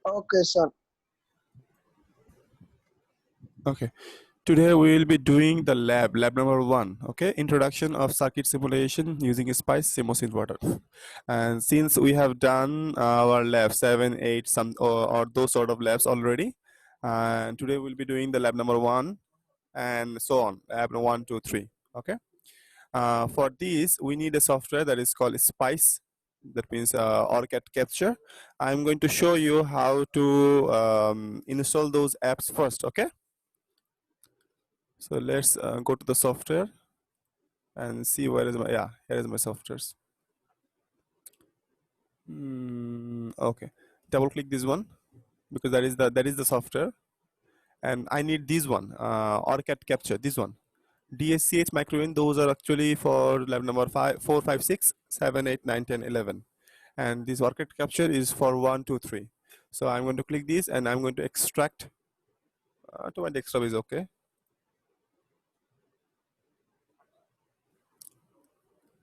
Okay, sir. Okay. Today we will be doing the lab number 1. Okay, introduction of circuit simulation using SPICE CMOS inverter. And since we have done our lab 7, 8, or those sort of labs already, and today we'll be doing the lab number 1 and so on, lab 1, 2, 3. Okay. For this, we need a software that is called SPICE. That means OrCAD Capture. I'm going to show you how to install those apps first. Okay. So let's go to the software and see where is my, yeah, here is my softwares. Okay, double click this one because that is the software, and I need this one, OrCAD Capture, this one. DSCH microwin, those are actually for lab number 5, 4, 5, 6, 7, 8, 9, 10, 11. And this OrCAD Capture is for 1, 2, 3. So I'm going to click this and I'm going to extract to my desktop is okay.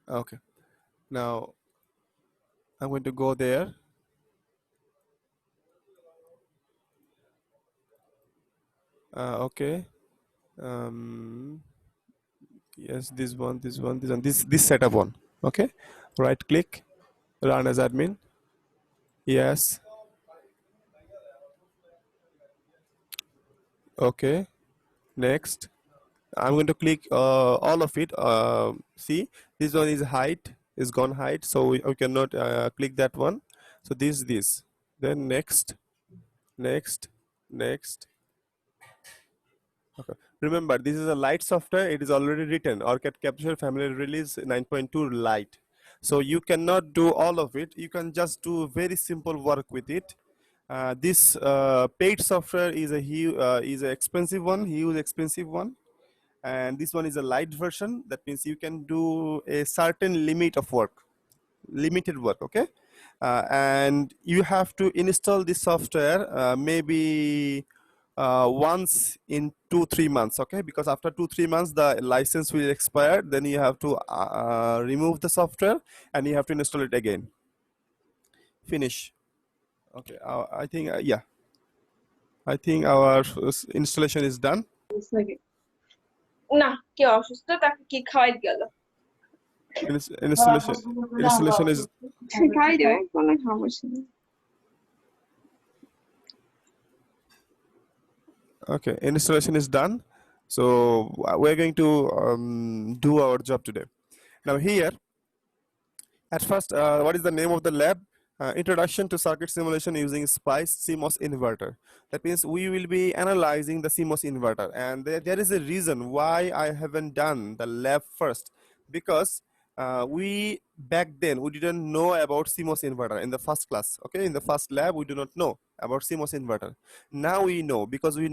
Okay, now I'm going to go there. Okay. Yes, this setup one. Okay, right click, run as admin. Yes. Okay, next. I'm going to click all of it. See, this one is height, is gone height, so we cannot click that one. So this then next, next. Okay. Remember, this is a light software. It is already written. OrCAD Capture Family Release 9.2 Lite. So you cannot do all of it. You can just do very simple work with it. This paid software is a expensive one, huge expensive one, and this one is a light version. That means you can do a certain limit of work, limited work. Okay, and you have to install this software maybe once in 2-3 months. Okay, because after 2-3 months the license will expire, then you have to remove the software and you have to install it again. Finish. Okay, I think yeah, I think our installation is done. না কে অসুস্থ তাকে কি খাওয়াই গেল Installation is খাওয়াই দেবে কোনো সমস্যা নেই okay. Installation is done. So we're going to do our job today. Now here, at first, what is the name of the lab? Introduction to circuit simulation using SPICE CMOS inverter. That means we will be analyzing the CMOS inverter, and there is a reason why I haven't done the lab first, because we back then we didn't know about CMOS inverter in the first class. Okay, in the first lab we do not know about CMOS inverter. Now we know, because we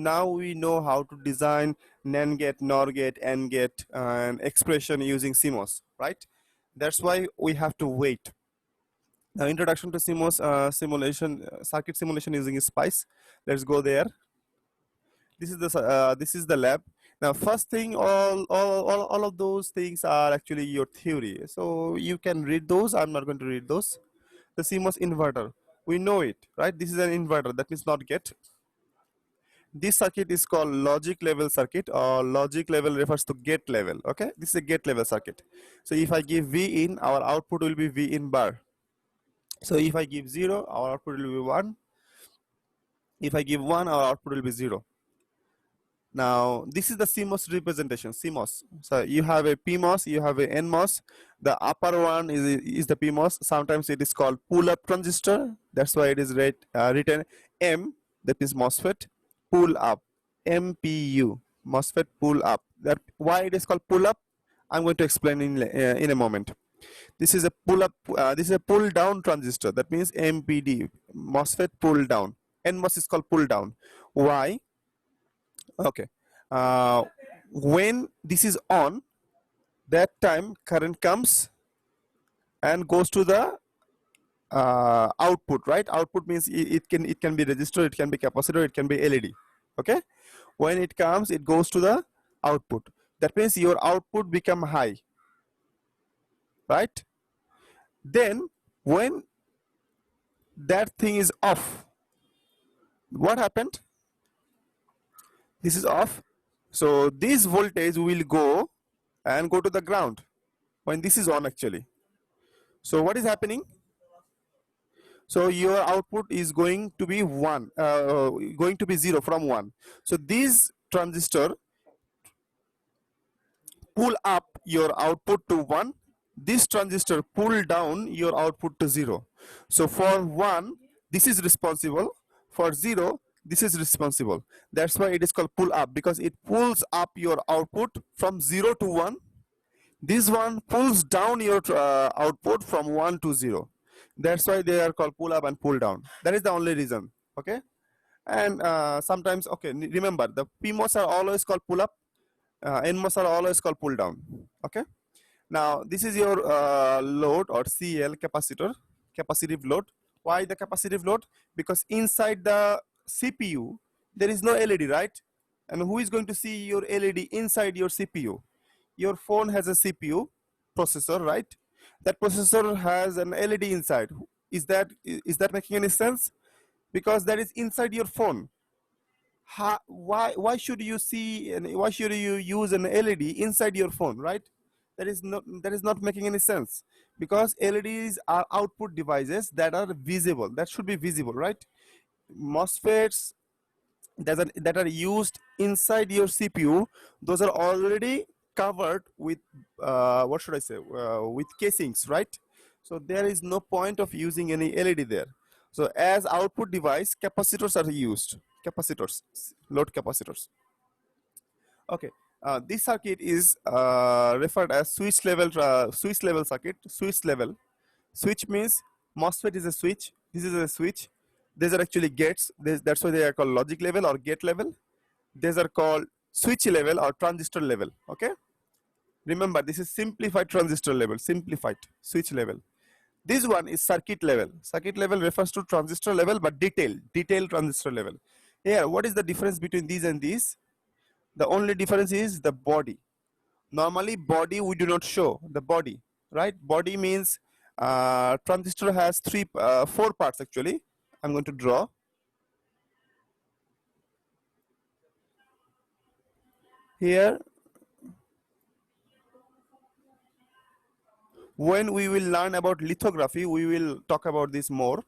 know how to design NAND gate, NOR gate, AND gate, and expression using CMOS, right? That's why we have to wait. Now, introduction to CMOS simulation, circuit simulation using SPICE. Let's go there. This is the lab. Now, first thing, all of those things are actually your theory, so you can read those. I'm not going to read those. The CMOS inverter, we know it, right? This is an inverter, that means not gate. This circuit is called logic level circuit, or logic level refers to gate level. Okay, this is a gate level circuit. So if I give V in, our output will be V in bar. So if I give 0, our output will be 1. If I give 1, our output will be 0. Now, this is the CMOS representation, CMOS. So you have a PMOS, you have a NMOS. The upper one is the PMOS. Sometimes it is called pull-up transistor. That's why it is written M, that is MOSFET, pull up, MPU, MOSFET pull up. That why it is called pull up, I'm going to explain in a moment. This is a pull-up. This is a pull-down transistor. That means MPD, MOSFET pull-down. NMOS is called pull-down. Why? Okay. When this is on, that time current comes and goes to the output. Right? Output means it can be resistor, it can be capacitor, it can be LED. Okay. When it comes, it goes to the output. That means your output become high. Right? Then when that thing is off, What happened? This is off. So this voltage will go and go to the ground when this is on actually. So what is happening? So your output is going to be going to be 0 from 1. So this transistor pull up your output to 1. This transistor pull down your output to 0. So for 1, this is responsible. For 0, this is responsible. That's why it is called pull up, because it pulls up your output from 0 to 1. This one pulls down your output from 1 to 0. That's why they are called pull up and pull down. That is the only reason. Okay. And sometimes, okay, remember the PMOS are always called pull up, NMOS are always called pull down. Okay. Now this is your load or CL capacitor, capacitive load. Why the capacitive load? Because inside the CPU there is no LED, right? And who is going to see your LED inside your CPU? Your phone has a CPU processor, right? That processor has an LED inside. Is that making any sense? Because that is inside your phone. Why should you see and why should you use an LED inside your phone, right? That is not making any sense, because LEDs are output devices that are visible, that should be visible, right? MOSFETs that are used inside your CPU, those are already covered with what should I say, with casings, right? So there is no point of using any LED there. So as output device, capacitors are used, capacitors, load capacitors. Okay, this circuit is referred as switch level circuit. Switch level. Switch means MOSFET is a switch. This is a switch. These are actually gates. That's why they are called logic level or gate level. These are called switch level or transistor level. Okay. Remember, this is simplified transistor level, simplified switch level. This one is circuit level. Circuit level refers to transistor level, but detailed transistor level. Here, what is the difference between these and these? The only difference is the body. Normally body we do not show the body, right? Body means transistor has four parts actually. I'm going to draw. Here, when we will learn about lithography, we will talk about this more.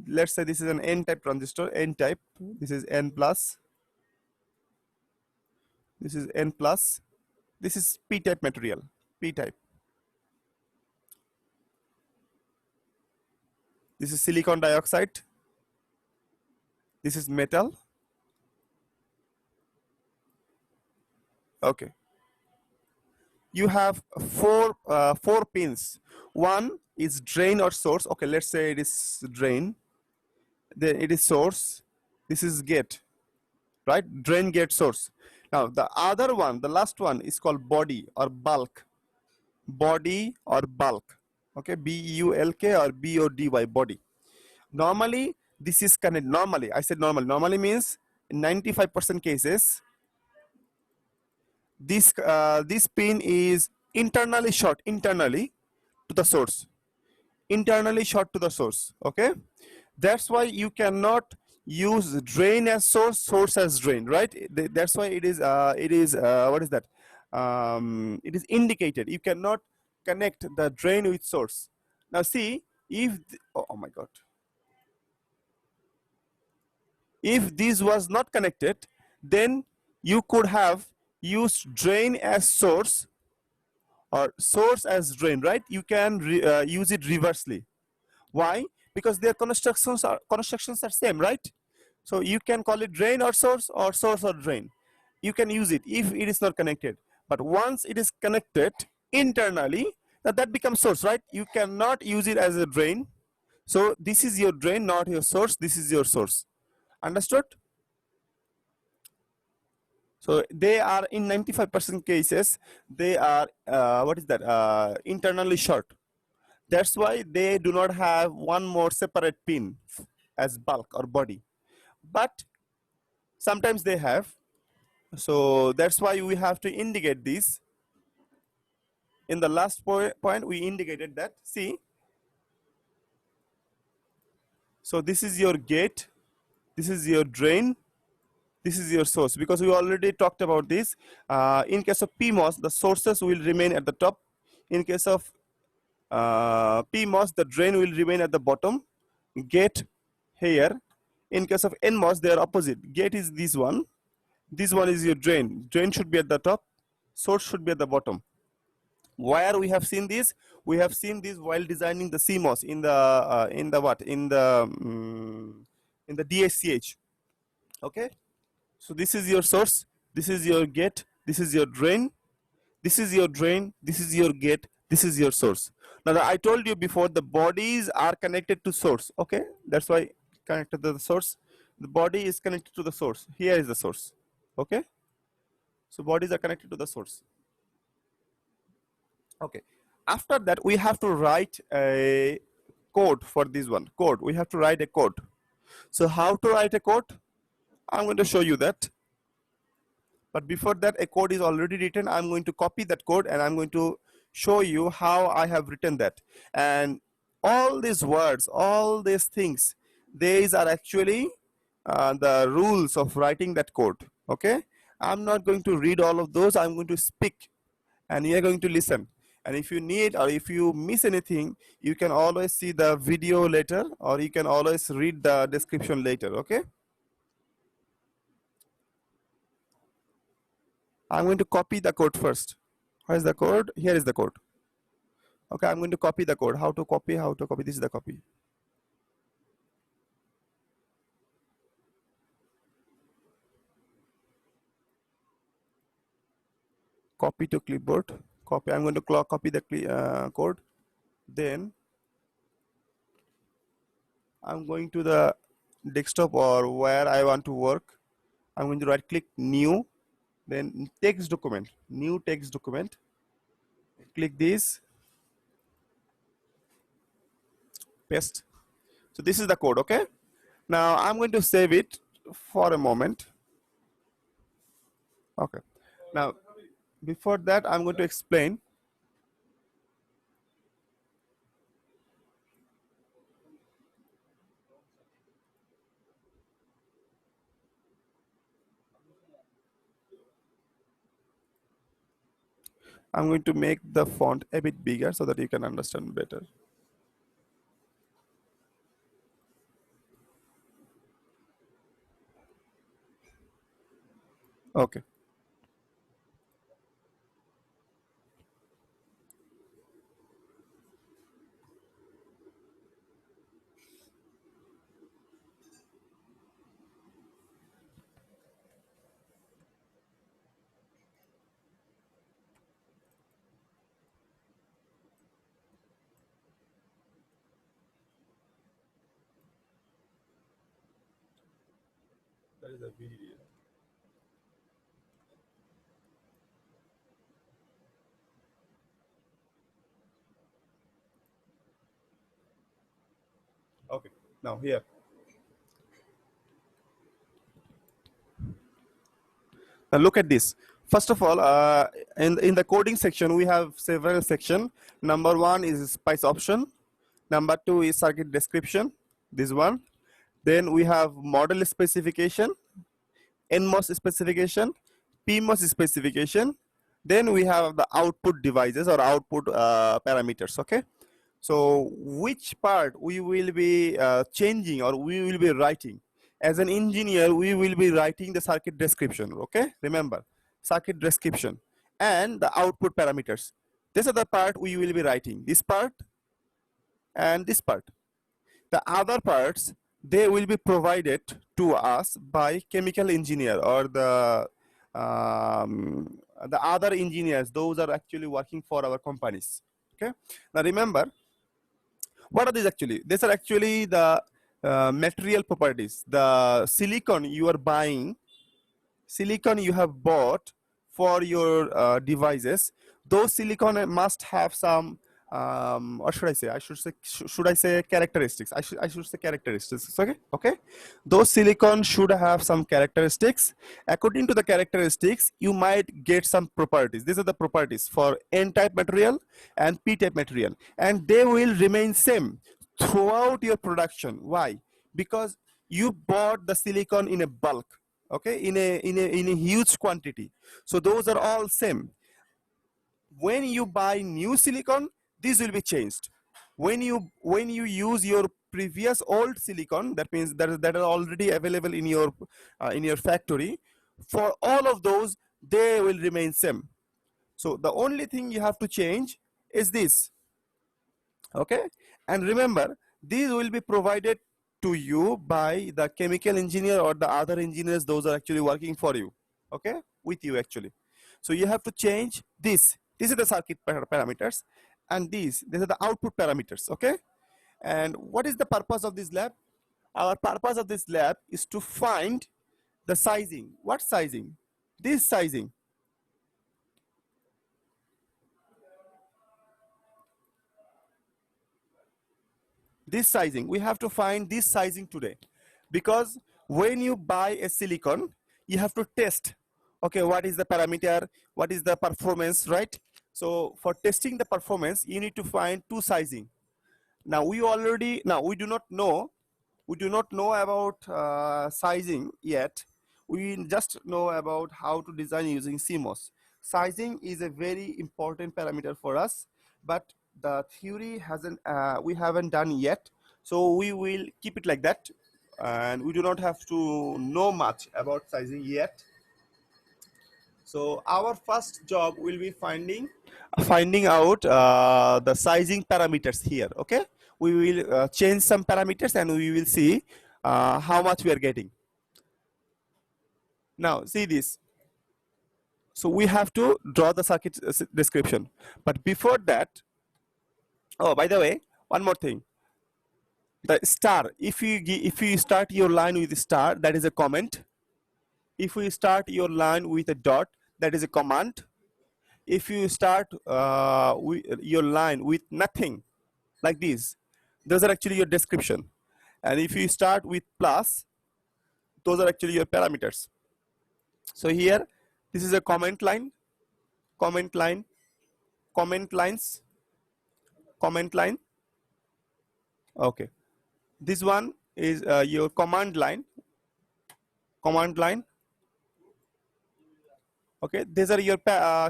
Let's say this is an N-type transistor, N-type. This is N plus. This is N plus. This is P-type material, P-type. This is silicon dioxide. This is metal. Okay. You have four pins. One is drain or source. Okay, let's say it is drain. Then it is source. This is gate, right? Drain, gate, source. Now the other one, the last one, is called body or bulk. Body or bulk. Okay, B-U-L-K or B-O-D-Y, body. Normally, this is connected. Normally, I said normal. Normally means in 95% cases, this pin is internally short, internally to the source, internally short to the source. Okay, that's why you cannot use drain as source, source as drain, right? That's why it is what is that, it is indicated. You cannot connect the drain with source. Now see, if oh my god, if this was not connected, then you could have used drain as source or source as drain, right? You can use it reversely. Why? Because their constructions are same, right? So you can call it drain or source or drain. You can use it if it is not connected. But once it is connected internally, that becomes source, right? You cannot use it as a drain. So this is your drain, not your source. This is your source. Understood? So they are in 95% cases, they are what is that? Internally short. That's why they do not have one more separate pin as bulk or body. But sometimes they have. So that's why we have to indicate this. In the last point, we indicated that. See, so this is your gate. this is your drain, this is your source, because we already talked about this. In case of PMOS, the sources will remain at the top. In case of PMOS, the drain will remain at the bottom, gate here. In case of NMOS, they are opposite. Gate is this one is your drain. Drain should be at the top, source should be at the bottom. Where we have seen this? We have seen this while designing the CMOS in the what? In the DSCH. Okay. So this is your source, this is your gate, this is your drain, this is your drain, this is your gate, this is your source. Now I told you before, the bodies are connected to source. Okay, that's why connected to the source. The body is connected to the source. Here is the source. Okay, so bodies are connected to the source. Okay, after that we have to write a code for this one. Code, we have to write a code. So how to write a code? I'm going to show you that. But before that, a code is already written. I'm going to copy that code and I'm going to show you how I have written that. And all these words, all these things, these are actually the rules of writing that code. Okay, I'm not going to read all of those. I'm going to speak and you're going to listen. And if you need or if you miss anything, you can always see the video later, or you can always read the description later. Okay, I'm going to copy the code first. Where is the code? Here is the code. Okay, I'm going to copy the code. How to copy? How to copy? This is the copy. Copy to clipboard. Copy. I'm going to copy the code. Then I'm going to the desktop or where I want to work. I'm going to right click new, then text document, new text document. Click this, paste. So this is the code. Okay, now I'm going to save it for a moment. Okay, now before that I'm going to explain. I'm going to make the font a bit bigger so that you can understand better. Okay. That is a video. Okay, now here. Now look at this. First of all, in the coding section, we have several sections. Number one is spice option. Number two is circuit description, this one. Then we have model specification, NMOS specification, PMOS specification. Then we have the output devices or output parameters, okay? So which part we will be changing or we will be writing? As an engineer, we will be writing the circuit description, okay? Remember, circuit description and the output parameters. This is the part we will be writing, this part and this part. The other parts, they will be provided to us by chemical engineer or the other engineers. Those are actually working for our companies, okay? Now remember, what are these actually? These are actually the material properties. The silicon you are buying, silicon you have bought for your devices, those silicon must have some or should I say? Should I say characteristics? I should say characteristics. Okay, okay. Those silicon should have some characteristics. According to the characteristics, you might get some properties. These are the properties for N-type material and P-type material, and they will remain same throughout your production. Why? Because you bought the silicon in a bulk, okay, in a huge quantity. So those are all same. When you buy new silicon, this will be changed. When you use your previous old silicon, that means that are already available in your factory, for all of those they will remain same. So the only thing you have to change is this, okay. And remember, these will be provided to you by the chemical engineer or the other engineers, those are actually working for you, okay, with you actually. So you have to change this. These are the circuit parameters, and these are the output parameters, okay. And what is the purpose of this lab? Our purpose of this lab is to find the sizing. What sizing? This sizing. This sizing, we have to find this sizing today, because when you buy a silicon, you have to test, okay, what is the parameter, what is the performance, right? So for testing the performance, you need to find two sizing. Now we do not know about sizing yet. We just know about how to design using CMOS. Sizing is a very important parameter for us, but the theory we haven't done yet. So we will keep it like that, and we do not have to know much about sizing yet. So our first job will be finding out the sizing parameters here. Okay, we will change some parameters and we will see how much we are getting. Now see this. So we have to draw the circuit description, but before that, oh, by the way, one more thing. The star. If you start your line with a star, that is a comment. If we start your line with a dot, that is a command. If you start your line with nothing like this, those are actually your description. And if you start with plus, those are actually your parameters. So here, this is a comment line, comment line, comment lines, comment line. Okay. This one is your command line, command line. Okay. These are your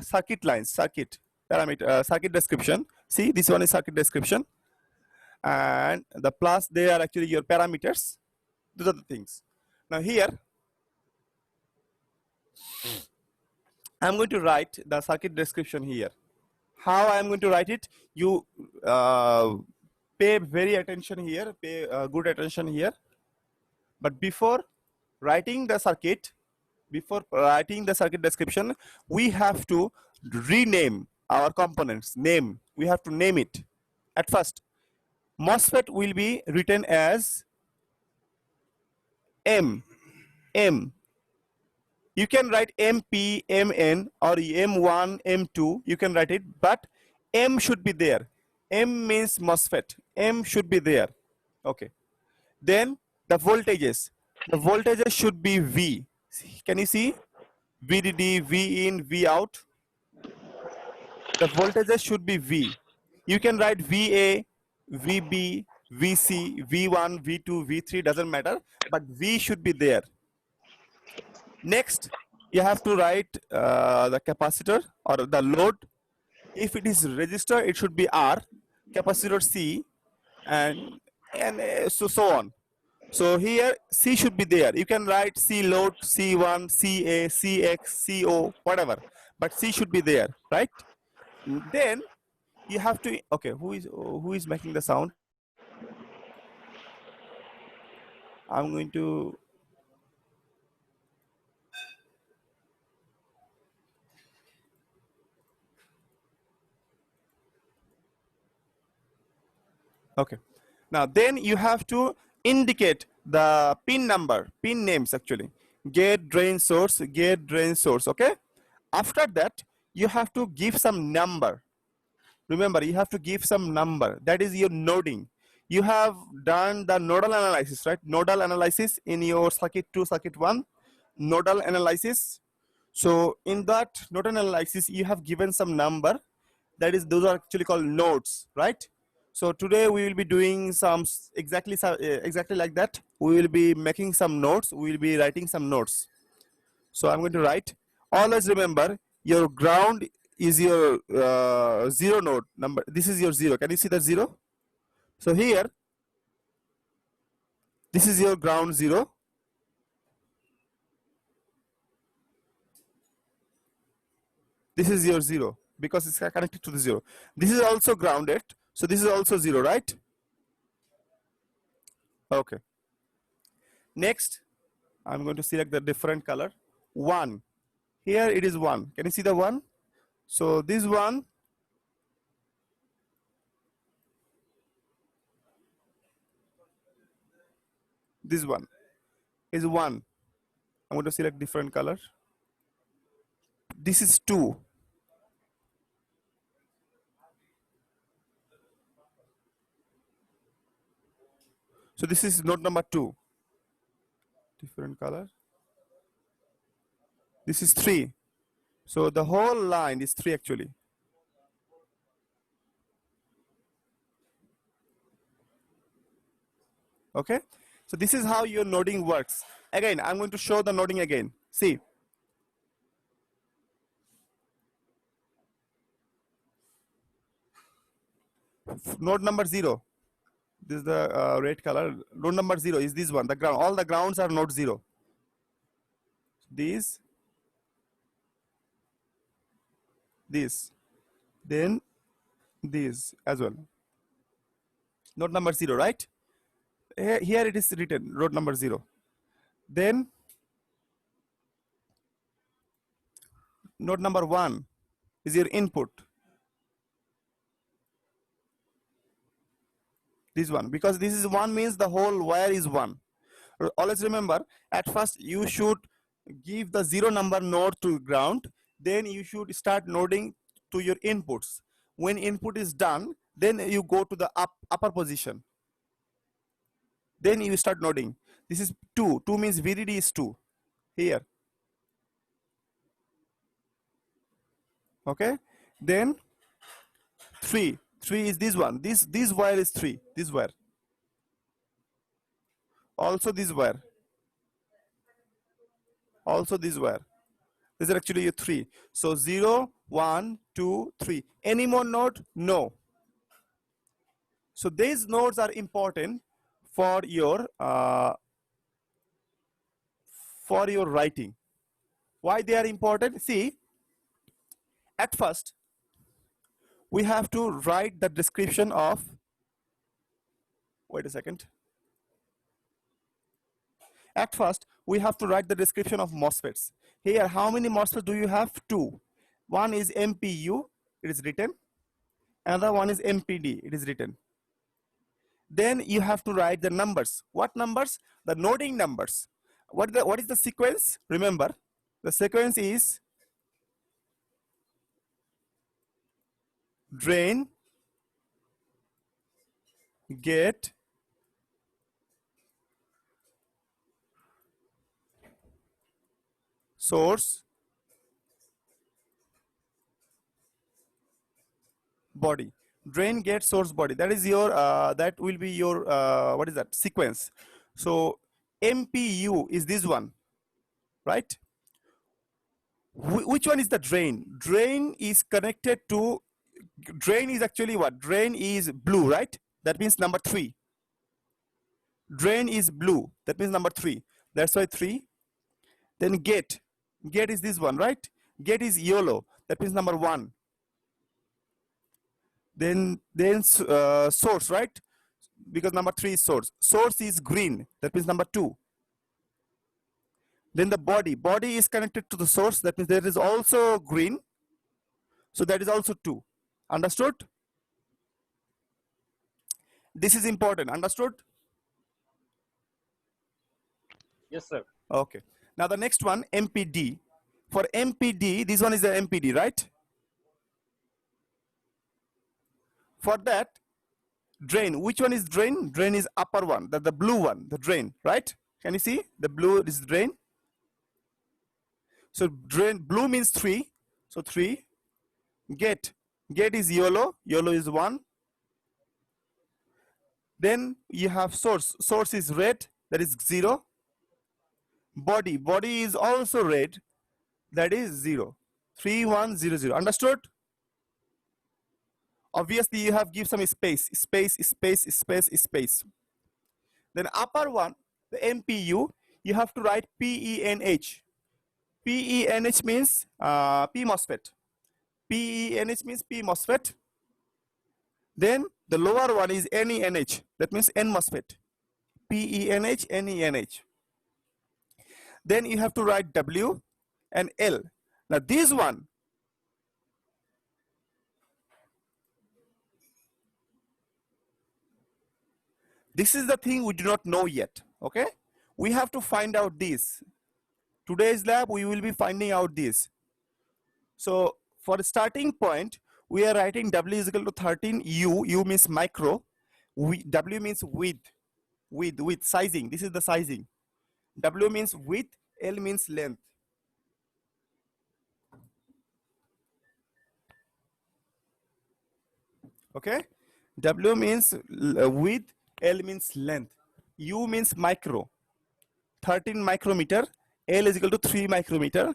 circuit lines, circuit parameter, circuit description. See, this one is circuit description. And the plus, they are actually your parameters. Those are the things. Now here, I'm going to write the circuit description here. How I'm going to write it? You pay very attention here, pay good attention here. But before writing the circuit description, we have to rename our components. Name. We have to name it. At first, MOSFET will be written as M. You can write MP, MN, or M1, M2. You can write it, but M should be there. M means MOSFET. M should be there. Okay. Then the voltages. The voltages should be V. Can you see? VDD, V in, V out. The voltages should be V. You can write VA, VB, VC, V1, V2, V3, doesn't matter, but V should be there. Next, you have to write the capacitor or the load. If it is resistor, it should be R, capacitor C, and so on. So here C should be there. You can write C load, C1, CA, CX, CO, whatever, but C should be there, right? Then you have to, okay, who is making the sound? I'm going to, okay. Now then you have to indicate the pin number, pin names actually. Gate, drain, source, okay? After that, you have to give some number. Remember, you have to give some number. That is your noding. You have done the nodal analysis, right? Nodal analysis in your circuit 2, circuit 1, nodal analysis. So in that nodal analysis, you have given some number. That is, those are actually called nodes, right? So today we will be doing some exactly like that. We will be making some notes. We will be writing some notes. So I'm going to write. Always remember, your ground is your zero node number. This is your zero. Can you see the zero? So here, this is your ground zero. This is your zero because it's connected to the zero. This is also grounded. So this is also zero, right? Okay. Next, I'm going to select the different color. 1. Here it is 1. Can you see the 1? So this one, this one is 1. I'm going to select different color. This is 2. So this is node number 2. Different color. This is 3. So the whole line is 3 actually. Okay. So this is how your noding works. Again, I'm going to show the noding again. See. Node number 0. This is the red color. Node number 0 is this one. The ground. All the grounds are node 0. These. This. Then these as well. Node number 0, right? Here it is written, node number 0. Then node number 1 is your input. This one, because this is 1 means the whole wire is 1. Always remember, at first you should give the 0 number node to ground, then you should start noding to your inputs. When input is done, then you go to the upper position. Then you start noding. This is 2. 2 means VDD is 2. Here. Okay. Then 3. 3 is this one. This wire is 3. This wire. Also this wire. Also this wire. These are actually your 3. So 0, 1, 2, 3. Any more node? No. So these nodes are important for your writing. Why they are important? See, at first we have to write the description of. Wait a second. At first, we have to write the description of MOSFETs. Here, how many MOSFETs do you have? 2. One is MPU, it is written. Another one is MPD, it is written. Then you have to write the numbers. What numbers? The noding numbers. What is the sequence? Remember, the sequence is drain, gate, source, body. Drain, gate, source, body. That is your that will be your what is that sequence? So MPU is this one, right? Which one is the drain? Drain is connected to, drain is actually what? Drain is blue, right? That means number 3. Drain is blue, that means number 3. That's why 3. Then gate. Gate is this one, right? Gate is yellow, that means number 1. Then source, right? Because number 3 is source. Source is green, that means number 2. Then the body. Body is connected to the source, that means there is also green. So that is also 2. Understood? This is important. Understood? Yes, sir. Okay. Now the next one, MPD. For MPD, this one is the MPD, right? For that, drain. Which one is drain? Drain is upper one, the blue one, the drain, right? Can you see? The blue is drain. So drain, blue means 3. So 3. Gate. Gate is yellow. Yellow is 1. Then you have source. Source is red, that is 0. Body. Body is also red, that is 0. 3100. Understood? Obviously, you have give some space. Space. Then upper one, the MPU, you have to write PENH. PENH means P MOSFET. PENH means P MOSFET. Then the lower one is NENH. That means N MOSFET. PENH, NENH. Then you have to write W and L. Now this one, this is the thing we do not know yet. Okay, we have to find out this. Today's lab, we will be finding out this. So for the starting point, we are writing W is equal to 13 U. U means micro. W means width, sizing. This is the sizing. W means width, L means length. Okay, W means width, L means length. U means micro. 13 micrometer. L is equal to 3 micrometer.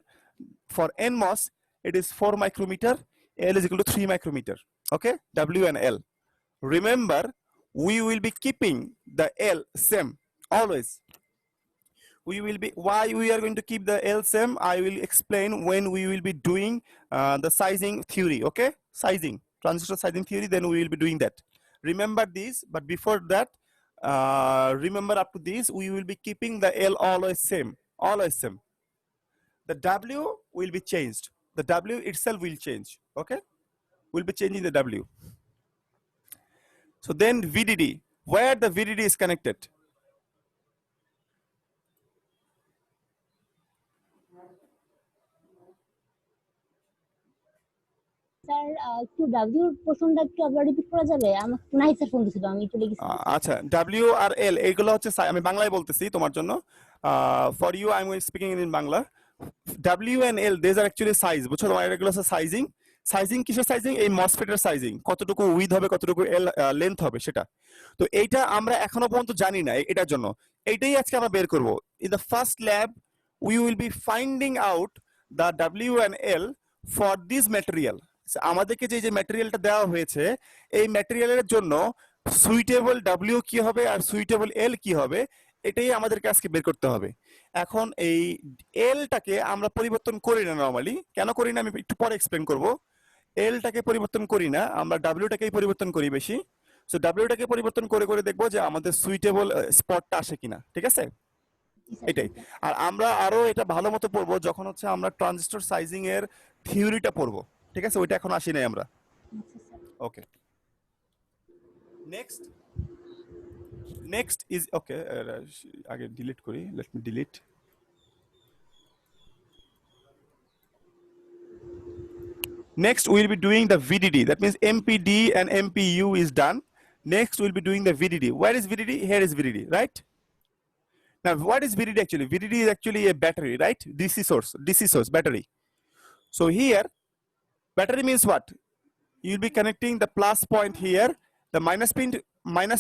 For NMOS, it is 4 micrometer. L is equal to 3 micrometer. Okay, W and L. Remember, we will be keeping the L same always. We will be, why we are going to keep the L same, I will explain when we will be doing the sizing theory. Okay, sizing, transistor sizing theory, then we will be doing that. Remember this, but before that, remember up to this, we will be keeping the L always same, always same. The W will be changed. The W itself will change. Okay, we'll be changing the W. So then VDD, where the VDD is connected? Sir একটু W পোর্শনটা একটু আবার repeat করা যাবে? আমার নাহি sir phone দিছিল, আমি একটু লিখেছি। আচ্ছা, W আর L এইগুলো হচ্ছে, আমি বাংলায় বলতেছি তোমার জন্য। For you I am speaking in Bangla. W and L, these are actually size, বুঝছো? তোমার এগুলো হচ্ছে সাইজিং। সাইজিং কিসের সাইজিং? এই মসফেটের সাইজিং, কতটুকু উইথ হবে, কতটুকু এল লেন্থ হবে সেটা। তো এইটা আমরা এখনো পর্যন্ত জানি না, এটার জন্য এইটাই আজকে আমরা বের করব। In the first lab we will be finding out the W and L for this material. আমাদেরকে যে ম্যাটেরিয়ালটা দেওয়া হয়েছে, এই ম্যাটেরিয়ালের জন্য সুইটেবল W কি হবে আর সুইটেবল L কি হবে, এটাই আমাদেরকে আজকে বের করতে হবে। এখন এই এলটাকে আমরা পরিবর্তন করি না নরমালি। কেন করি না আমি একটু পরে এক্সপ্লেন করব। এলটাকে পরিবর্তন করি না, আমরা ডাব্লিউটাকেই পরিবর্তন করি বেশি। সো ডাব্লিউটাকে পরিবর্তন করে করে দেখবো যে আমাদের সুইটেবল স্পটটা আসে কিনা। ঠিক আছে, এটাই। আর আমরা আরো এটা ভালো মতো পড়বো যখন হচ্ছে আমরা ট্রানজিস্টর সাইজিং এর থিওরিটা পড়বো। ঠিক আছে, ওইটা এখন আসি নাই আমরা। ওকে, next is okay, আগে ডিলিট করি, let me delete. Next we'll be doing the VDD, that means MPD and MPU is done. Next we'll be doing the VDD. Where is VDD? Here is VDD, right? Now what is VDD actually? VDD is actually a battery, right? DC source battery. So here battery means what? You'll be connecting the plus point here, the minus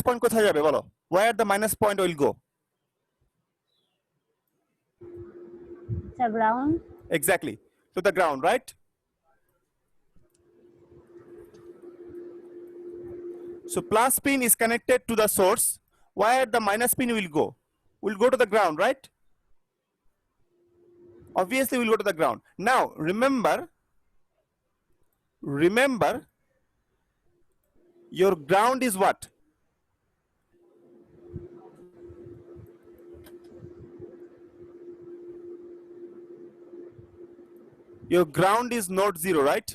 point কোথায় যাবে বলো? Where the minus point will go? Sir ground. Exactly, to the ground, right? So plus pin is connected to the source. Where the minus pin will go? Will go to the ground, right? Obviously will go to the ground. Now remember your ground is what? Your ground is node 0, right?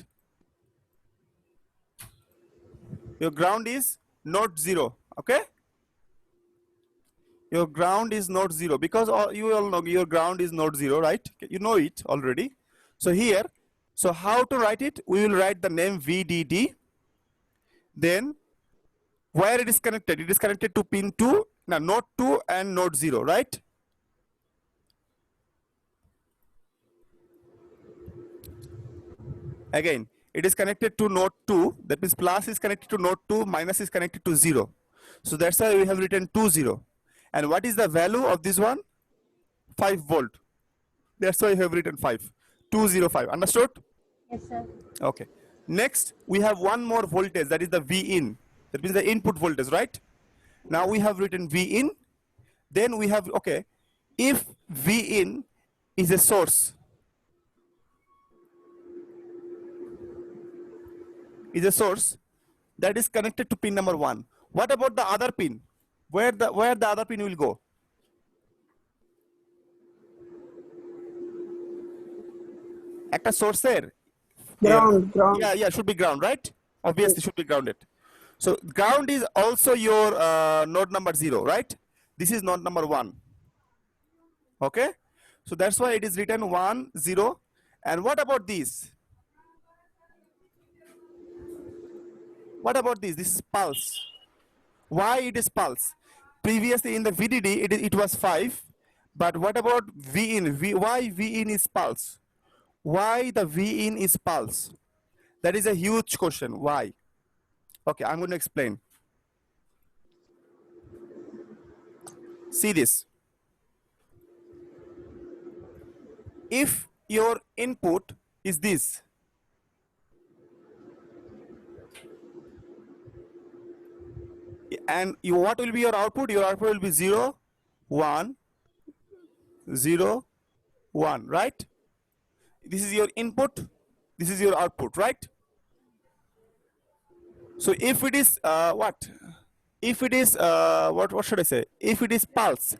Your ground is node 0, okay? Your ground is node 0 because you all know your ground is node 0, right? You know it already. So here, so how to write it? We will write the name VDD. Then where it is connected? It is connected to pin 2, now node 2 and node 0, right? Again, it is connected to node 2, that means plus is connected to node 2, minus is connected to 0. So that's why we have written 20. And what is the value of this one? 5 volt. That's why I have written 5. 205. Understood? Yes, sir. Okay. Next, we have one more voltage, that is the V in. That means the input voltage, right? Now we have written V in. Then we have, okay, if V in is a source, that is connected to pin number 1. What about the other pin? Where the other pin will go? একটা source Ground. yeah, should be ground, right? Obviously should be grounded. So ground is also your node number 0, right? This is node number 1. Okay, so that's why it is written 1 0. And what about this? What about this? This is pulse. Why it is pulse? Previously in the VDD it was 5, but what about V in? Why V in is pulse? Why the V in is pulse? That is a huge question. Why? Okay, I'm going to explain. See this. If your input is this, and what will be your output? Your output will be 0, 1, 0, 1, right? This is your input, this is your output, right? So if it is what? If it is what should I say? If it is pulse,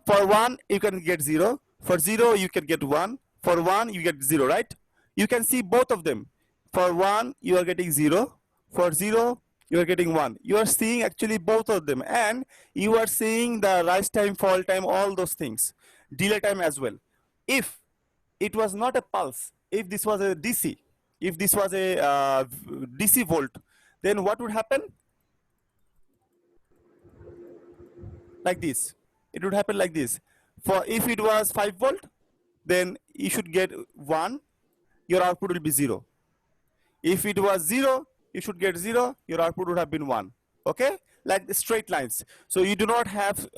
for 1 you can get 0, for 0 you can get 1, for 1 you get 0, right? You can see both of them. For 1 you are getting 0, for 0 you are getting 1. You are seeing actually both of them, and you are seeing the rise time, fall time, all those things, delay time as well. If it was not a pulse, if this was a DC, if this was a DC volt, then what would happen? Like this. It would happen like this. For if it was 5 volt, then you should get 1, your output will be 0. If it was 0, you should get 0, your output would have been 1. Okay? Like the straight lines. So you do not have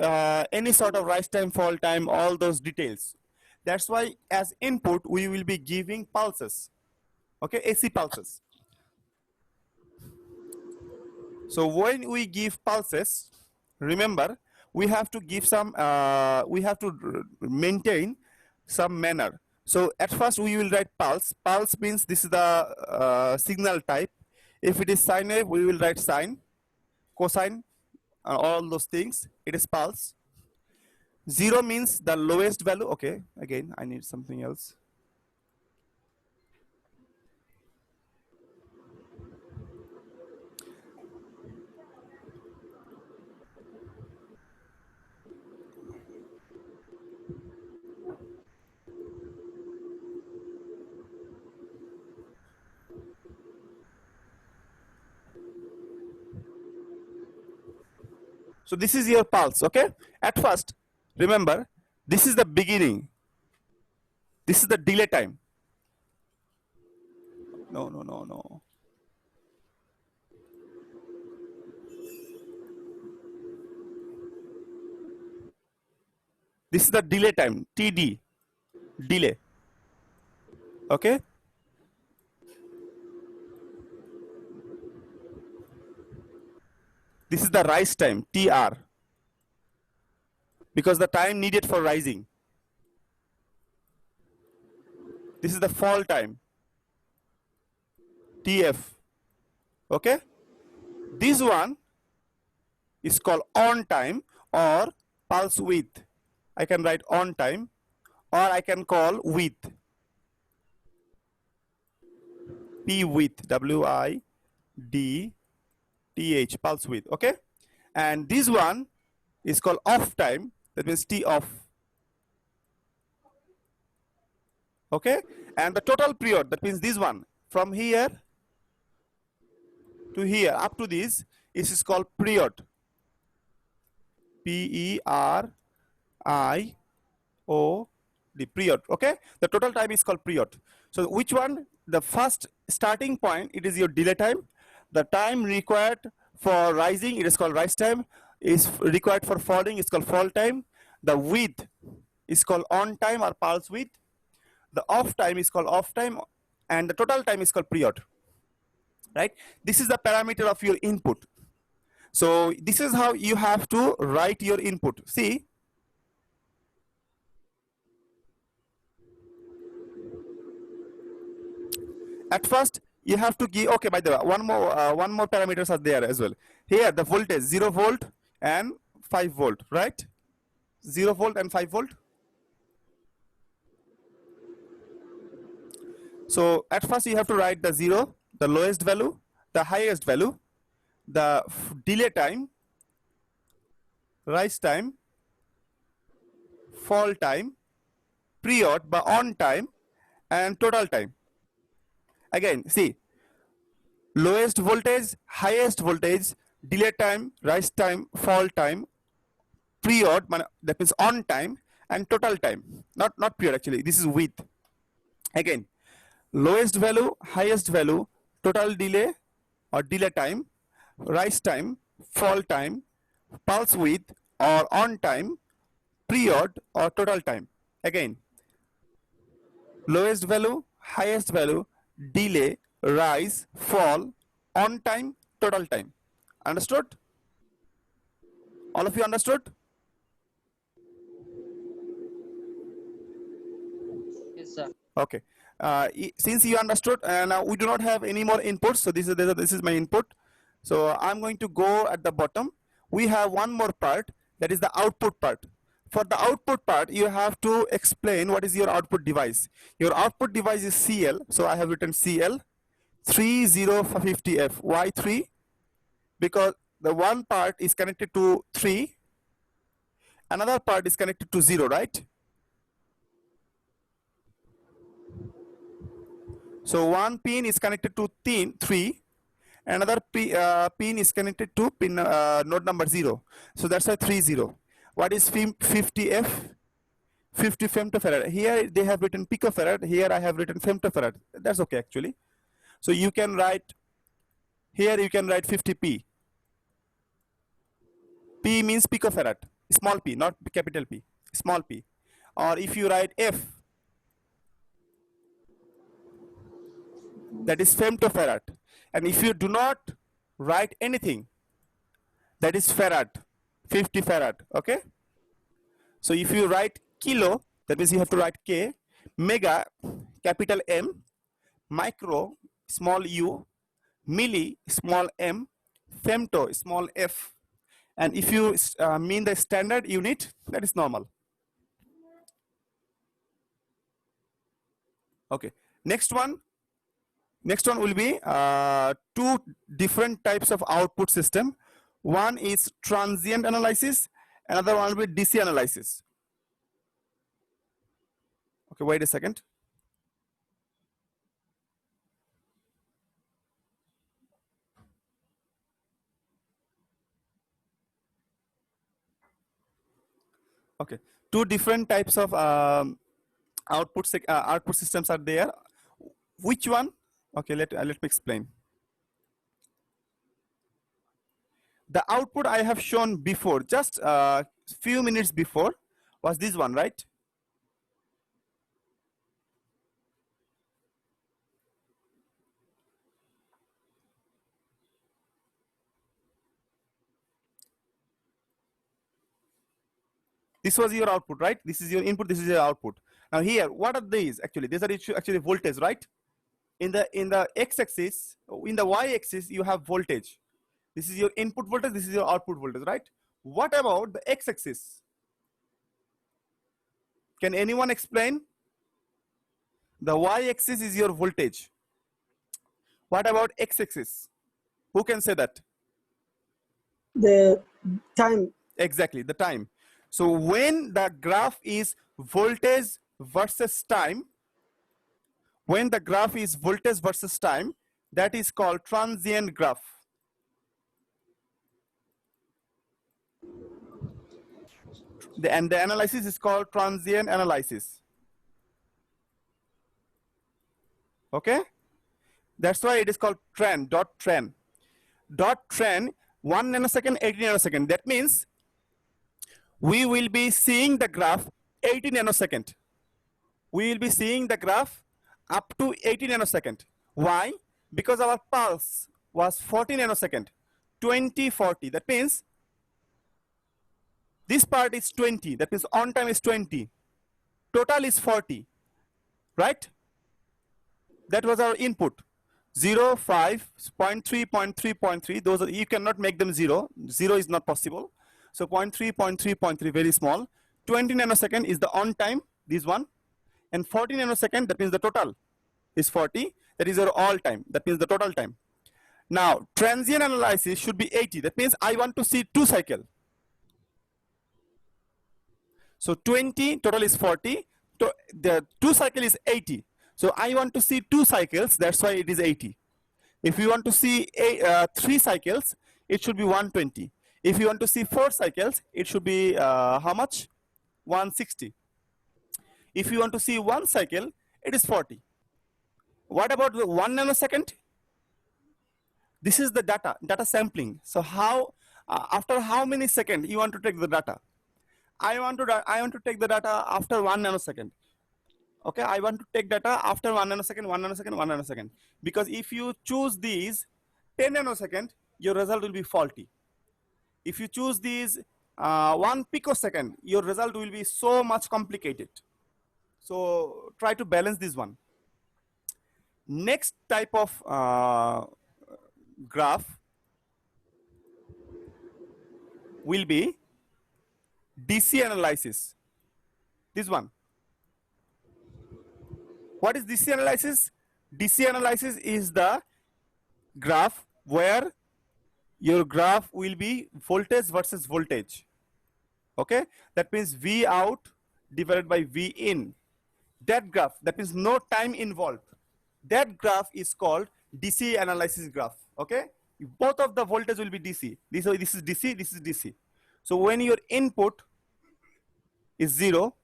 any sort of rise time, fall time, all those details. That's why as input, we will be giving pulses. Okay, AC pulses. So when we give pulses, remember, we have to give some, we have to maintain some manner. So at first we will write pulse. Pulse means this is the signal type. If it is sine wave, we will write sine, cosine, all those things. It is pulse. 0 means the lowest value. Okay, again, I need something else. So this is your pulse, okay? At first, remember, this is the beginning. This is the delay time. No. This is the delay time, TD, delay, okay? This is the rise time, TR, because the time needed for rising. This is the fall time, TF, okay? This one is called on time or pulse width. I can write on time, or I can call width, P width, WIDTH, pulse width, okay? And this one is called off time, that means T off, okay? And the total period, that means this one, from here to here, up to this, is called period, PERIOD, period, okay? The total time is called period. So which one? The first starting point, it is your delay time. The time required for rising, it is called rise time. is required for falling is called fall time. The width is called on time or pulse width. The off time is called off time, and the total time is called period. Right? This is the parameter of your input. So this is how you have to write your input. See, at first you have to give, okay, by the way, one more parameters are there as well. Here the voltage 0 volt and 5 volt, right? 0 volt and 5 volt. So at first you have to write the 0, the lowest value, the highest value, the delay time, rise time, fall time, period, by on time, and total time. Again, see, lowest voltage, highest voltage, delay time, rise time, fall time, period, that means on time, and total time. Not period actually, this is width. Again, lowest value, highest value, total delay or delay time, rise time, fall time, pulse width or on time, period or total time. Again, lowest value, highest value, delay, rise, fall, on time, total time. Understood? All of you understood? Yes, sir. Okay. Since you understood, now we do not have any more inputs. So this is my input. So I'm going to go at the bottom. We have one more part, that is the output part. For the output part, you have to explain what is your output device. Your output device is CL. So I have written CL 3050F. Why 3? Because the one part is connected to 3, another part is connected to 0, right? So one pin is connected to 3, another pin is connected to pin node number 0. So that's why 30. What is 50F? 50 femtofarad. Here they have written picofarad. Here I have written femtofarad. That's okay actually. So you can write, here you can write 50P. P means picofarad. Small p, not capital P. Small p. Or if you write F, that is femtofarad. And if you do not write anything, that is farad, 50 farad, okay? So if you write kilo, that means you have to write K, mega, capital M, micro, small u, milli, small m, femto, small f. And if you mean the standard unit, that is normal. Okay, next one will be two different types of output system. One is transient analysis, another one will be DC analysis. Okay, wait a second. Okay, two different types of output systems are there. Which one? Okay, let me explain. The output I have shown before, just a few minutes before, was this one, right? This was your output, right? This is your input, this is your output. Now here, what are these actually? These are actually voltage, right? In the x-axis, in the y-axis, you have voltage. This is your input voltage, this is your output voltage, right? What about the x-axis? Can anyone explain? The y-axis is your voltage. What about x-axis? Who can say that? The time. Exactly, the time. So when the graph is voltage versus time, when the graph is voltage versus time, that is called transient graph. And the analysis is called transient analysis. Okay? That's why it is called trend, dot trend. Dot trend 1 nanosecond, 80 nanosecond. That means we will be seeing the graph 80 nanosecond. We will be seeing the graph up to 80 nanosecond. Why? Because our pulse was 40 nanosecond, 20, 40. That means this part is 20. That means on time is 20. Total is 40, right? That was our input. 0, 5, 0.3, 0.3, 0.3. Those are, you cannot make them 0. 0 is not possible. So 0.3, 0.3, 0.3, very small. 20 nanosecond is the on time, this one. And 40 nanosecond, that means the total is 40. That is your all time. That means the total time. Now, transient analysis should be 80. That means I want to see 2 cycle. So 20, total is 40. The 2 cycle is 80. So I want to see 2 cycles. That's why it is 80. If you want to see 3 cycles, it should be 120. If you want to see 4 cycles, it should be how much? 160. If you want to see 1 cycle, it is 40. What about the 1 nanosecond? This is the data sampling. So how, after how many seconds you want to take the data? I want to take the data after 1 nanosecond. Okay, I want to take data after 1 nanosecond, 1 nanosecond, 1 nanosecond. Because if you choose these 10 nanosecond, your result will be faulty. If you choose these 1 picosecond, your result will be so much complicated. So try to balance this one. Next type of graph will be DC analysis. This one. What is DC analysis? DC analysis is the graph where your graph will be voltage versus voltage. Okay, that means V out divided by V in. That graph, that means no time involved. That graph is called DC analysis graph. Okay, both of the voltage will be DC. This is DC, this is DC. So when your input is 0,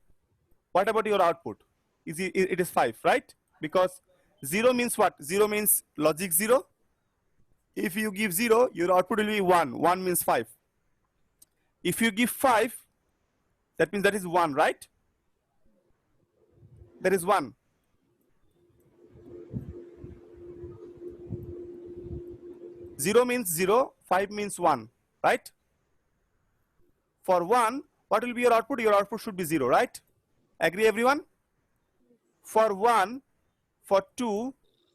what about your output? It is 5, right? Because 0 means what? 0 means logic 0. If you give 0, your output will be 1. 1 means 5. If you give 5, that means that is 1, right? That is 1. Zero means 0, 5 means 1, right? For 1, what will be your output? Your output should be 0, right? Agree, everyone? For 1, for 2,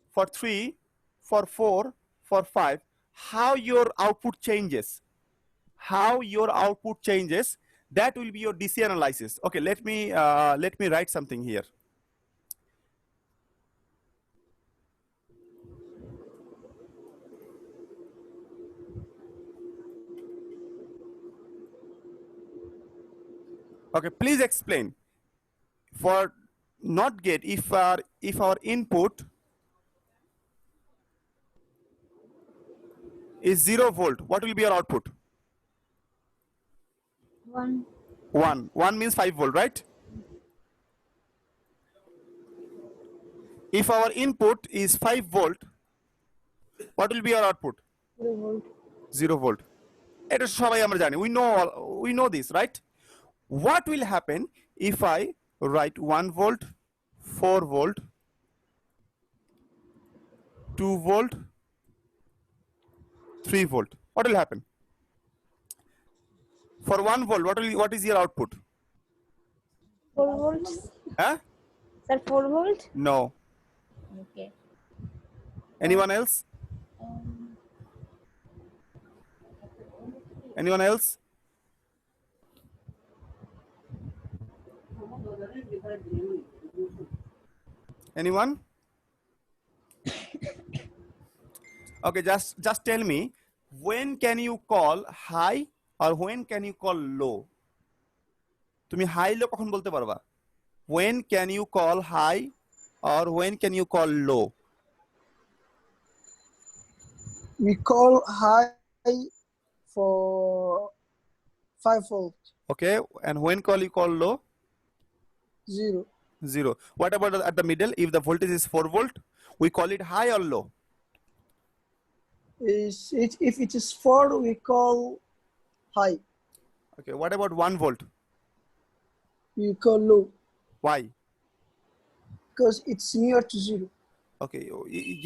for 3, for 4, for 5, how your output changes, that will be your DC analysis. Okay, let me write something here. Okay, please explain. For not get, if our input is 0 volt, what will be our output? 1. 1. 1 means 5 volt, right? If our input is 5 volt, what will be our output? 0 volt. 0 volt. Eta shobai amra jani. We know this, right? What will happen if I write 1 volt, 4 volt, 2 volt, 3 volt? What will happen? For 1 volt, what is your output? 4 volts. Huh? Sir, 4 volt? No. Okay. Anyone else? Anyone else? Anyone? Okay, just tell me, when can you call high or when can you call low? তুমি high low কখন বলতে পারবা? When can you call high or when can you call low? We call high for 5 volt. Okay, and when you call low? 0. 0. What about at the middle? If the voltage is 4 volt, we call it high or low? If it is 4, we call high. Okay, what about 1 volt? We call low Why? because it's near to 0. Okay,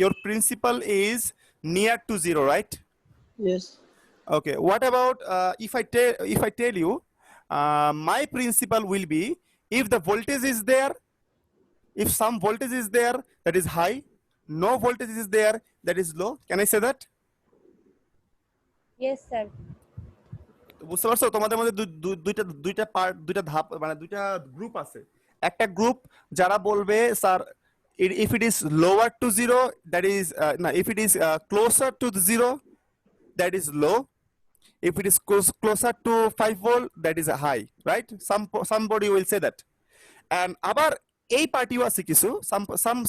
your principle is near to 0, right? Yes. Okay, what about if I tell you my principle will be, if the voltage is there, if some voltage is there, that is high, no voltage is there, that is low. Can I say that? Yes, sir. বুঝতে পারছো তোমাদের মধ্যে দুইটা part, দুইটা ধাপ, মানে দুইটা group আছে। একটা গ্রুপ যারা বলবে sir if it is lower to 0, that is no, if it is closer to the 0, that is low. If it is closer to 5 volt, that is a high, right? Somebody will say that. And abar ei party আছে কিছু,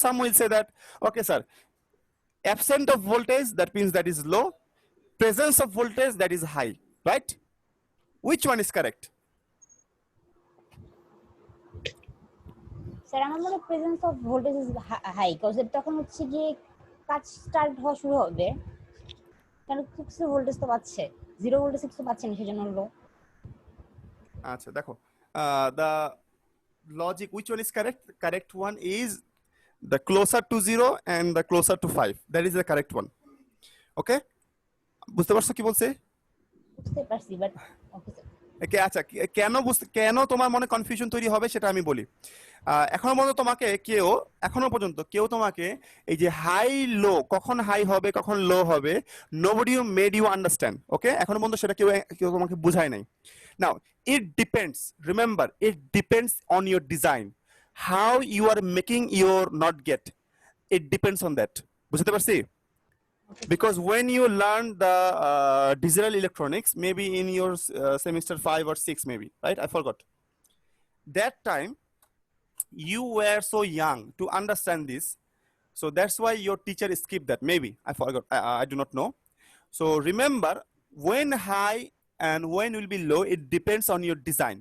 some will say that, okay sir, absent of voltage, that means that is low, presence of voltage, that is high, right? Which one is correct? Sir আমার মনে presence of voltage is high cause তখন হচ্ছে গিয়ে কাজ start হওয়া শুরু হবে, কারণ কিছু ভোল্টেজ তো পাচ্ছে, 0 ভোল্টেজ কিছু পাচ্ছে না, সেজন্য লো। আচ্ছা দেখো, the logic, which one is correct? Correct one is the closer to 0 and the closer to 5. That is the correct one. Okay? বুঝতে পারছো কি বলছে? বুঝতে পারছি, বাট ওকে স্যার। Okay, আচ্ছা কেন তোমার মনে কনফিউশন তৈরি হবে সেটা আমি বলি। এখনো পর্যন্ত কেউ তোমাকে এই যে হাই লো, কখন হাই হবে কখন লো হবে, nobody made you understand. Okay, এখনো পর্যন্ত সেটা কেউ তোমাকে বুঝায় নাই। Now it depends, remember, it depends on your design, how you are making your not get, it depends on that. বুঝতে পারছি? Because when you learn the digital electronics, maybe in your semester 5 or 6 maybe, right? I forgot. That time, you were so young to understand this. So that's why your teacher skipped that. Maybe, I forgot, I do not know. So remember, when high and when will be low, it depends on your design.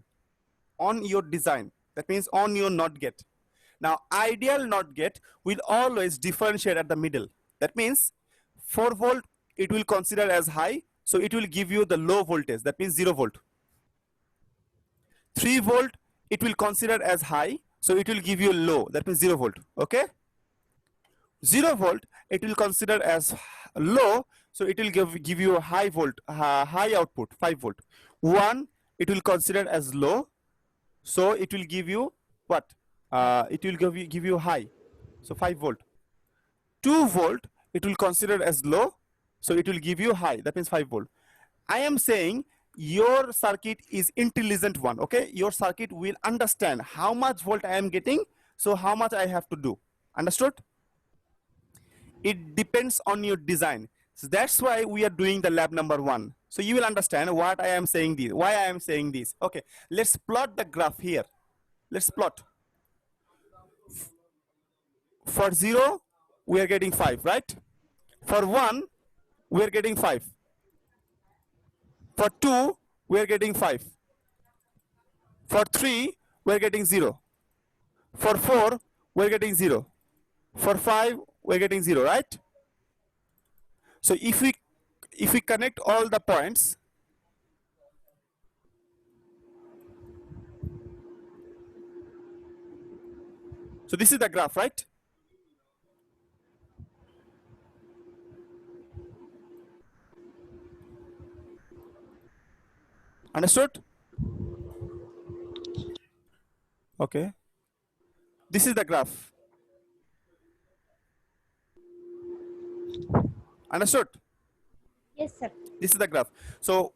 On your design. That means on your not get. Now, ideal not get will always differentiate at the middle. That means 4 volt, it will consider as high, so it will give you the low voltage, that means 0 volt. 3 volt, it will consider as high, so it will give you low, that means 0 volt, okay? 0 volt, it will consider as low, so it will give you a high volt, high output, 5 volt. 1, it will consider as low, so it will give you what? It will give you high, so 5 volt. 2 volt, it will consider as low, so it will give you high, that means 5 volt. I am saying your circuit is intelligent one, okay? Your circuit will understand how much volt I am getting, so how much I have to do. Understood? It depends on your design. So that's why we are doing the lab number 1. So you will understand what I am saying this, why I am saying this. Okay, let's plot the graph here. Let's plot. For 0, we are getting 5, right? For 1, we are getting 5. For 2, we are getting 5. For 3, we are getting 0. For 4, we are getting 0. For 5, we are getting 0, right? So if we connect all the points, so this is the graph, right? Understood? Okay. This is the graph. Understood? Yes, sir. This is the graph. So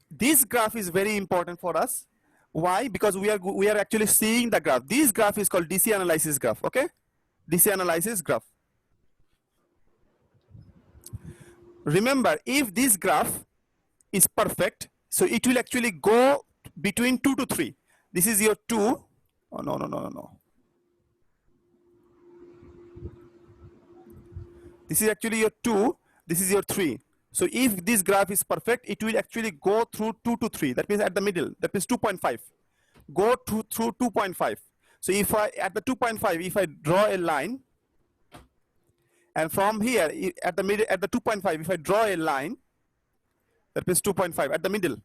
this graph is very important for us. Why? Because we are actually seeing the graph. This graph is called DC analysis graph. Okay? DC analysis graph. Remember, if this graph is perfect, so it will actually go between 2 to 3. This is your 2. Oh, no. This is actually your 2. This is your 3. So if this graph is perfect, it will actually go through 2 to 3. That means at the middle. That means 2.5. Go through 2.5. So if at the 2.5, if I draw a line, And from here, at the middle, at the 2.5, if I draw a line, that means 2.5 at the middle.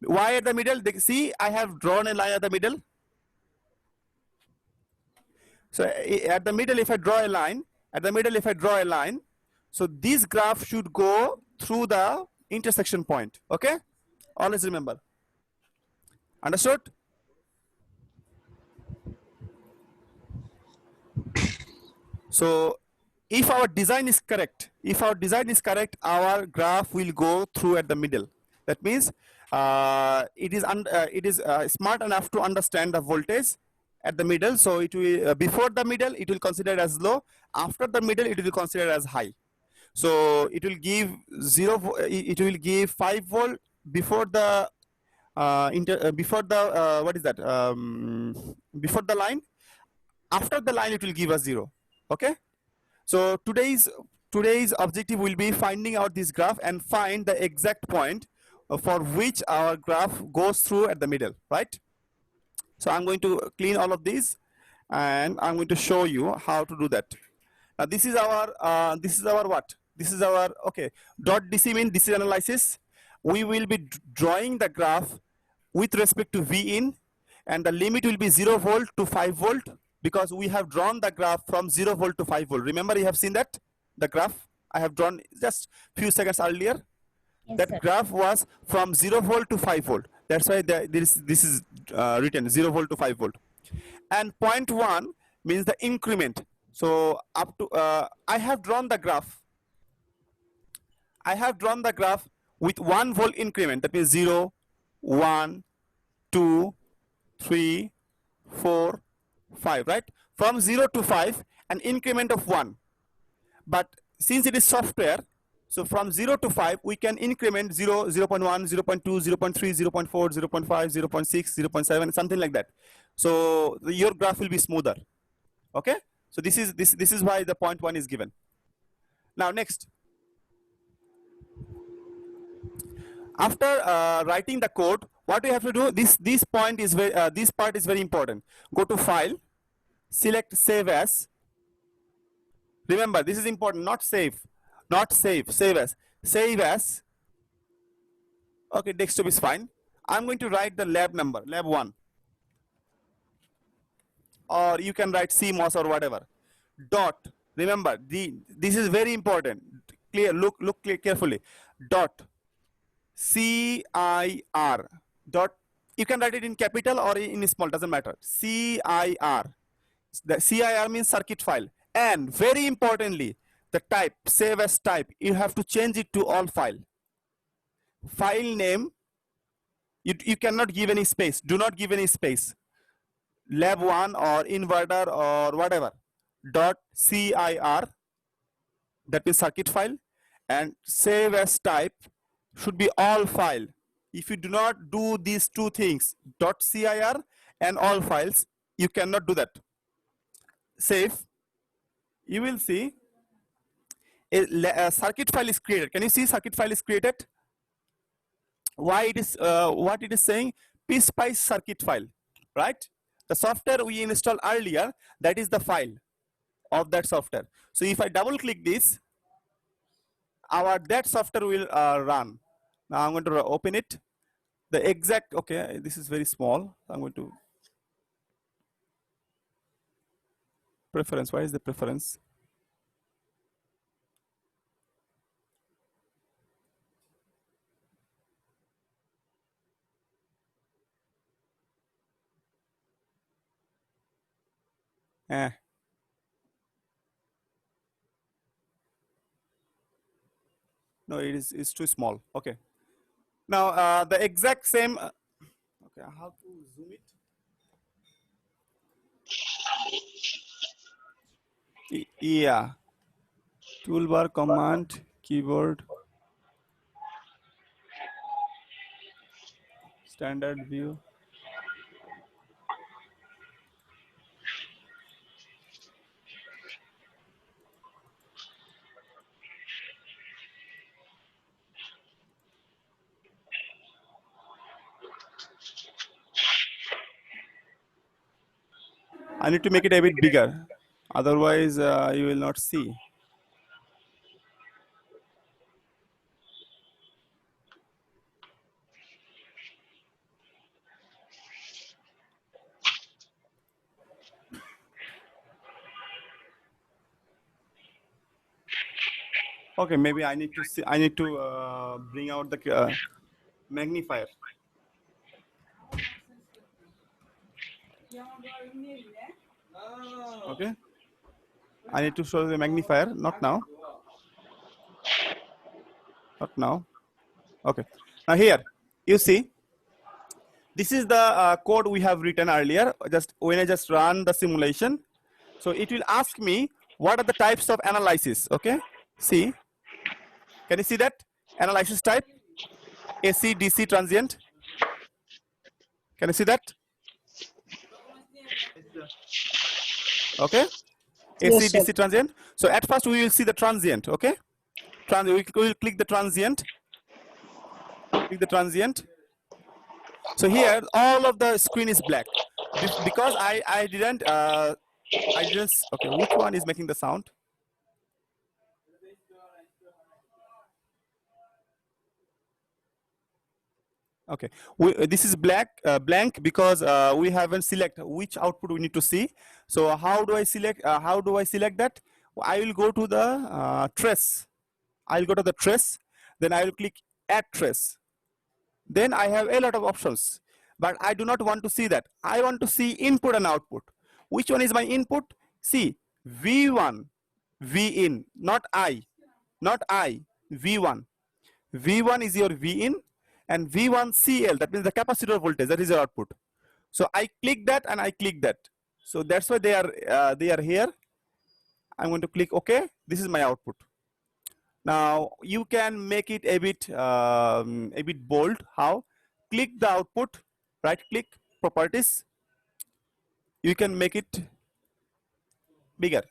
Why at the middle? See, I have drawn a line at the middle. So at the middle, if I draw a line, at the middle, if I draw a line, so this graph should go through the intersection point. Okay? Always remember. Understood? So if our design is correct, our graph will go through at the middle. That means it is smart enough to understand the voltage at the middle. So it will before the middle it will consider as low. After the middle it will consider as high. So it will give it will give 5 volt before the what is that? Before the line. After the line it will give us 0. Okay. So today's objective will be finding out this graph and find the exact point for which our graph goes through at the middle, right? So I'm going to clean all of these and I'm going to show you how to do that. Now this is our what? This is our, okay, dot DC mean decision analysis. We will be drawing the graph with respect to V in, and the limit will be 0 volt to 5 volt because we have drawn the graph from 0 volt to 5 volt. Remember, you have seen that? The graph I have drawn just few seconds earlier. Yes, That sir. graph was from 0 volt to 5 volt. That's why this is written 0 volt to 5 volt. And point 1 means the increment. So up to I have drawn the graph. I have drawn the graph with 1 volt increment. That means 0, 1, 2, 3, 4, 5, right? From 0 to 5, an increment of 1. But since it is software, so from 0 to 5, we can increment 0, 0 0.1, 0 0.2, 0 0.3, 0 0.4, 0 0.5, 0 0.6, 0 0.7, something like that. So your graph will be smoother. Okay? So this is why the point 1 is given. Now next. After writing the code, what we have to do, this part is very important. Go to File, select Save As. Remember, this is important, not save, save as. Save as. Okay, desktop is fine. I'm going to write the lab number, lab 1. Or you can write CMOS or whatever. Dot, remember, this is very important. Clear, look carefully. Dot CIR. Dot, you can write it in capital or in small, doesn't matter. CIR. The CIR means circuit file. And very importantly, the type, save as type, you have to change it to all file. File name, you cannot give any space. Do not give any space. Lab 1 or inverter or whatever. Dot CIR, that means circuit file. And save as type should be all file. If you do not do these two things, dot CIR and all files, you cannot do that. Save. You will see a circuit file is created. Can you see circuit file is created? Why it is what it is saying? PSpice circuit file, right? The software we installed earlier, that is the file of that software. So if I double click this, that software will run. Now I'm going to open it. The exact, okay, this is very small. I'm going to preference. Why is the preference? No, it's too small. Okay. Now the exact same. Okay, how to zoom it? Yeah. Toolbar, command, keyboard, standard view. I need to make it a bit bigger, otherwise you will not see. Okay, maybe I need to see. I need to bring out the magnifier. Okay, I need to show the magnifier. Not now. Not now. Okay. Now here, you see, this is the code we have written earlier. Just when I just run the simulation, so it will ask me what are the types of analysis. Okay. See, can you see that analysis type? AC, DC, transient. Can you see that? Okay. AC, Yes, sir. DC, transient. So at first we will see the transient. Okay. We will click the transient. Click the transient. So here all of the screen is black because I didn't okay, which one is making the sound? Okay, this is blank because we haven't selected which output we need to see. So how do I select that? I will go to the trace. I'll go to the trace, then I will click add trace. Then I have a lot of options, but I do not want to see that. I want to see input and output. Which one is my input? See, V1, V in, not I, V1. V1 is your V in, and V1 CL, that means the capacitor voltage, that is your output. So I click that and I click that. So that's why they are here. I'm going to click OK. This is my output. Now you can make it a bit bold. How? Click the output, right click, properties. You can make it bigger.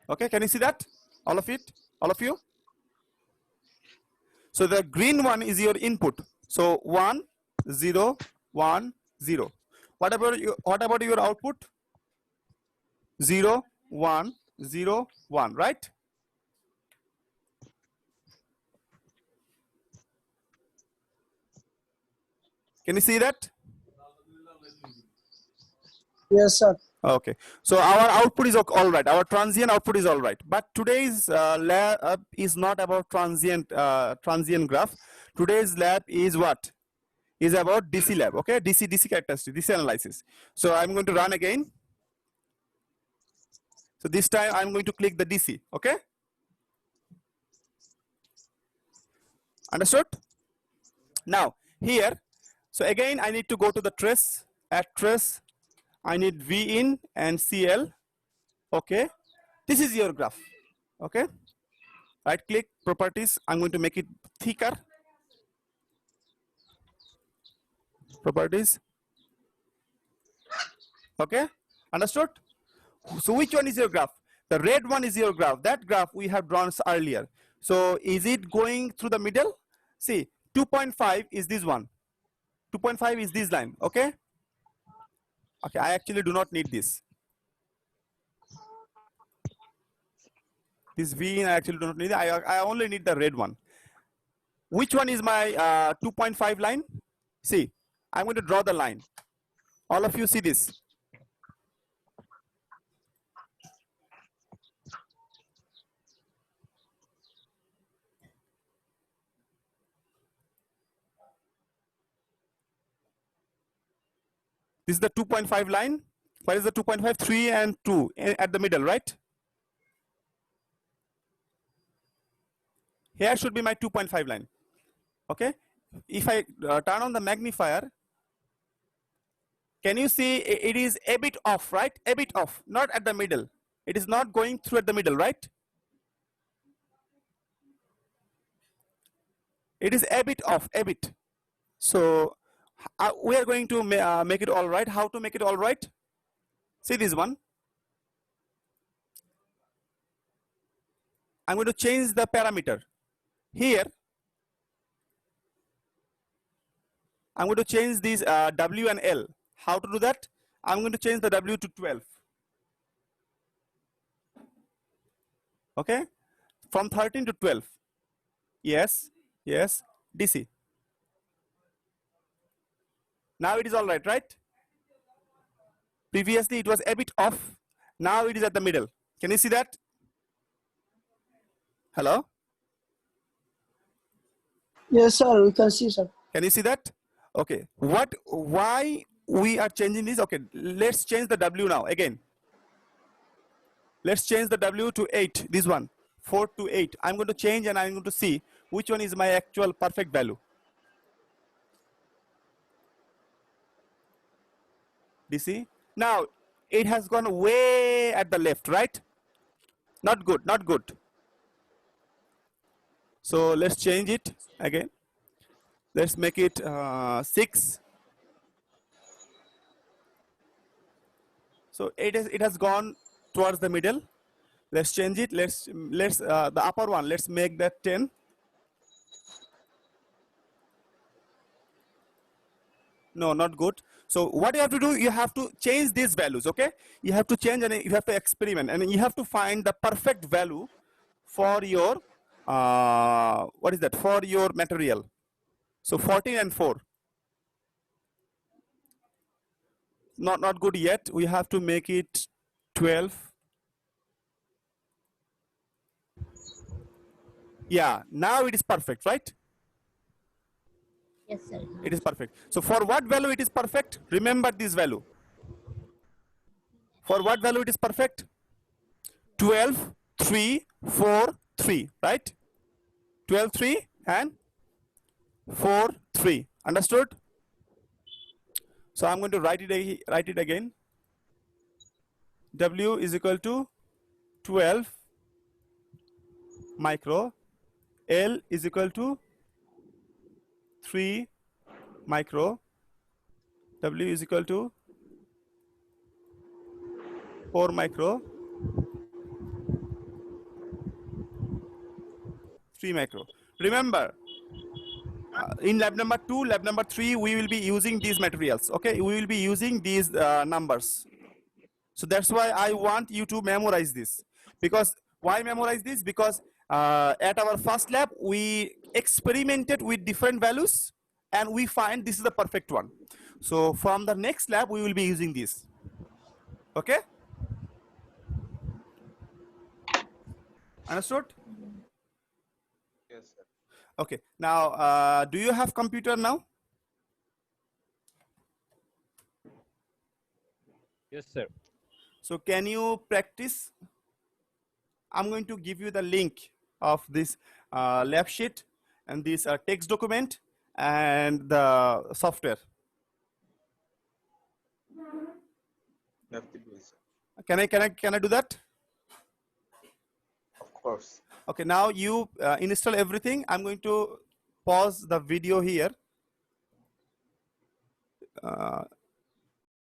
Okay, can you see that? All of you? So the green one is your input. So 1, 0, 1, 0. What about your output? 0, 1, 0, 1, right? Can you see that? Yes, sir. Okay, so our output is all right. Our transient output is all right. But today's lab is not about transient graph. Today's lab is what? Is about DC lab. Okay, DC characteristic, DC analysis. So I'm going to run again. So this time I'm going to click the DC. Okay. Understood? Now here, so again I need to go to the trace. At trace, I need V in and CL. Okay, this is your graph. Okay, right click, properties. I'm going to make it thicker. Properties. Okay, understood? So which one is your graph? The red one is your graph. That graph we have drawn earlier. So is it going through the middle? See, 2.5 is this one. 2.5 is this line. Okay. Okay, I actually do not need this. This V in I actually do not need it. I only need the red one. Which one is my 2.5 line? See, I'm going to draw the line. All of you see this. This is the 2.5 line. What is the 2.5? 3 and 2 at the middle, right? Here should be my 2.5 line. Okay. If I turn on the magnifier, can you see it is a bit off, right? A bit off, not at the middle. It is not going through at the middle, right? It is a bit off, a bit. So we are going to make it all right. How to make it all right? See this one. I'm going to change the parameter. Here, I'm going to change these W and L. How to do that? I'm going to change the W to 12. Okay, from 13 to 12. Yes, yes, DC. Now it is all right, right? Previously it was a bit off. Now it is at the middle. Can you see that? Hello? Yes, sir. We can see, sir. Can you see that? Okay. Why we are changing this? Okay, let's change the W now again. Let's change the W to 8, this one, 4 to 8. I'm going to change and I'm going to see which one is my actual perfect value. Do you see? Now, it has gone way at the left, right? Not good, not good. So let's change it again. Let's make it 6. So it has gone towards the middle. Let's change it. Let's the upper one. Let's make that 10. No, not good. So what you have to do, you have to change these values. Okay, you have to change and you have to experiment and you have to find the perfect value for your what is that, for your material. So 14 and 4. Not good yet. We have to make it 12. Yeah, now it is perfect, right? Yes, sir. It is perfect. So for what value it is perfect? Remember this value. For what value it is perfect? 12, 3, 4, 3, right? 12, 3 and 4, 3. Understood? So I'm going to write it again. W is equal to 12 micro. L is equal to 3 micro. W is equal to 4 micro. 3 micro. Remember, in lab number 2, lab number 3, we will be using these materials. Okay, we will be using these numbers. So that's why I want you to memorize this. Because why memorize this? Because at our first lab, we experimented with different values and we find this is the perfect one. So from the next lab, we will be using this. Okay? Understood? Yes, sir. Okay. Now, do you have computer now? Yes, sir. So can you practice? I'm going to give you the link of this lab sheet and this text document and the software. Definitely, sir. Can I do that? Of course. Okay, now you install everything. I'm going to pause the video here.